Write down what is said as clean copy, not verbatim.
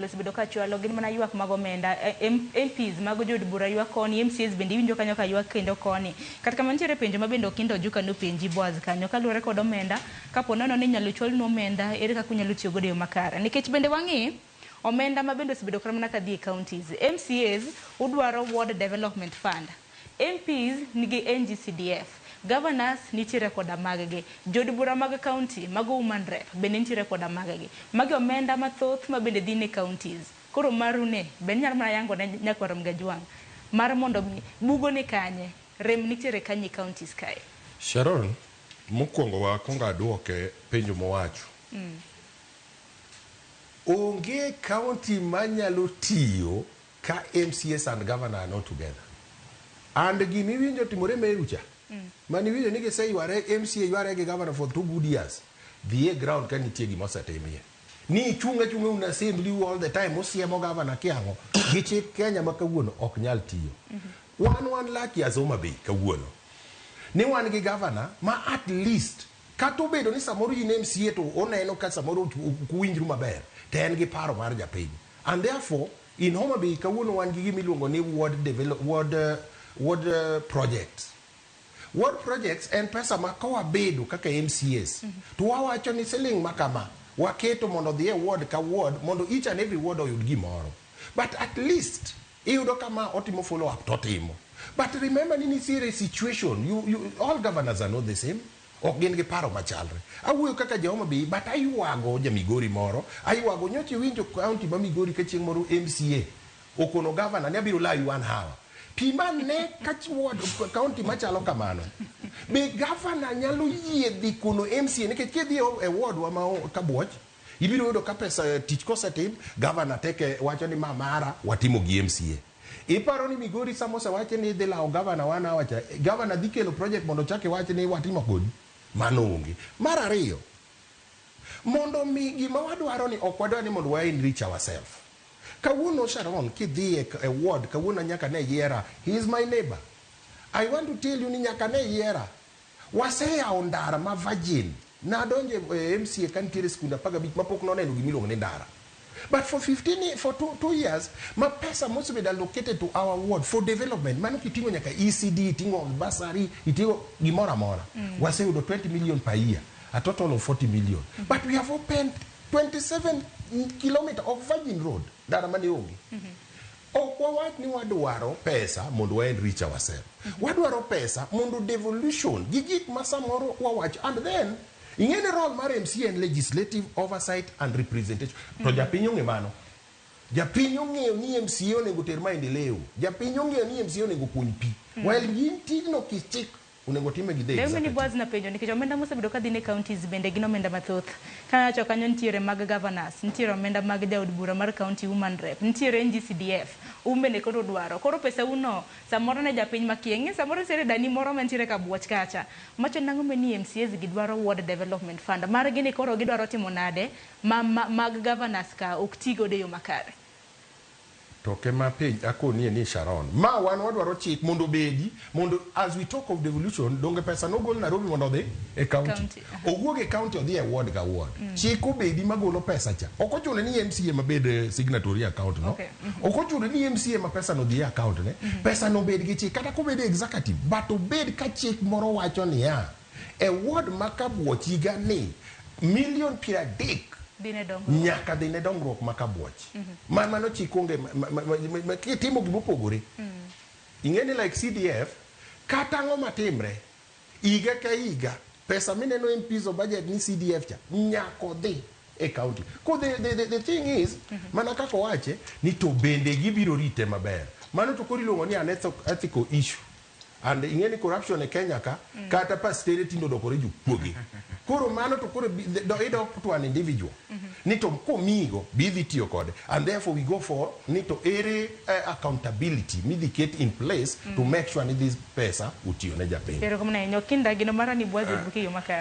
Bedo ka chwalo gin mana ywak mag omenda MPs mag jod bura ywak koni MCAs bende winjo kanyo ka ywak kendo koni kata kamano nitiere penjo mabende okindo ojuka no penji Boaz kanyo kaluwore kod omenda kapo nono ni nyalo chwal no omenda ere kaka unyalo tiyo godo e yo makare nikech bende wang'i omenda mabende osebedo kar mana ka dhi e counties MCAs udwaro ward development fund MPs nigi NGCDF governors nitiere koda maggi jod bura mag county mago human rep bende nitiere koda maggi magi omenda mathoth mabende dhi ne counties koro marune ben nyar mana yango ne nyakwarom gajwang mar mondo bugo ne kanye rem nitiere kanye counties kae Sharon mokwongo wa konga duoke penjo mowacho onge county manyalo tiyo ka MCAs and governor are not together and gimi winjo timore Merucha mani winjo nige say yare MCA yare ge governor for 2 good years the ground kan nitie gima osetimie ni chunga una assembly all the time osiemo governor kiango gichi Kenya makawuono ok nyal tiyo wan lucky as Homabay kawuono ni wan gi governor ma at least kato bedo ni samoro in MCA to oneno ka samoro kuwinjru maber te en gi paro mar japiny and therefore in Homabay kawuono wan gi gimiluongo ni ward projects and pesa makawa bedo kaka MCAs to wawacho ni siling makama waketo mondo dhie ward ka ward mondo each and every ward oyud gimoro but at least iyudo kama otimo follow up totimo but remember ni nitiere situation you all governors are not the same ok gin gi paro machalre awuoyo kaka Homabay but aywago jamigori moro aywago nyoche winjo county ma Migori ka chieng' moro MCA okono governor ne abiro layi 1 hour Piman ne kachwod county machalo kamano be governor nyalo yiedhi kuno MCA nikech kidhi e ward wa ma Kabuoch ibiro yudo ka pesa tich kosetim governor teke wacho ni mara watimo gi MCA iparo ni Migori samosa wacho ni dhi lawo governor wana wacha governor dhi kelo project mondo chake wacho ni watimo kodi mano onge mar ariyo mondo mi gima wadwaro ni ok wadwaro ni mondo wa enrich ourselves Kawuono Sharon kidhi e ward kawuono nyaka ne yiera he is my neighbor I want to tell you ni nyaka ne yiera waseyawo ndara ma virgin na donje MCA kan tiere skunda paga bit mapok noneno gimiluongo ni ndara but for 2 years ma pesa must be allocated to our ward for development mano kitingo nyaka ECD itingo basari itingo gimora mora waseyudo 20 million per year a total of 40 million but we have opened 27 kilometer of virgin road dara mani onge wawach ni wadwaro pesa mondo wa enrich ourselves wadwaro pesa mondo devolution gigik masamoro wawach and then ingene role mar MCA and legislative oversight and representation to japiny onge mano japiny ong'eyo ni MCA onego ter maendeleo japiny ong'eyo ni MCA onego kuny pi while yin tijno kichik unego time gi dei meni Boaz na penjo nikech omenda mosebedo ka dhi ne counties bende gin omenda mathoth kanacho kanyo nitiere mag governors nitiere omenda mag jaod bura mar county human rep nitiere NGCDF bende koro dwaro koro pesa uno samoro ne japiny makienge samoro nitiere dani moro mantiere Kabuoch kacha macho nango meni MCAs gidwaro ward development fund mar gini koro gidwaro timo nade mag governors ka ok tigo de yo makare to kema page akoni ni Sharon ma wan wadwaro chik mondo bedi mondo as we talk of devolution donge pesa no gol Nairobi mondo dhi e county owuoge county odhi e ward ka ward chik obedi magolo pesa cha ok ochuno ni MCA mabed signatory account no ok ochuno ni MCA ma pesa no dhi e account ne pesa no bed gi chik kata ko bed executive but obed ka chik moro wacho ni e ward ma Kabuoch higa ni million $30 nyaka dine dongruok ma Kabuoch mano chikonge kitimo gimopogore ingeni like CDF kata ngo matimre iga ka iga pesa mineno MPs budget ni CDF cha nyako dhi e county ko the thing is mana kako wache ni to bende gibiro rite maber mano to koriluongo ni ethical issue and ingeni corruption e Kenya ka kata pastere tindo dokore jupuoge koro mano to koro ido to an individual ni to komigo bidhi tiyo kode and therefore we go for ni to accountability midicate in place to make sure ni this pesa utiyo ne japiny pero kama na nyokinda gino mara ni Boaz buki yo makare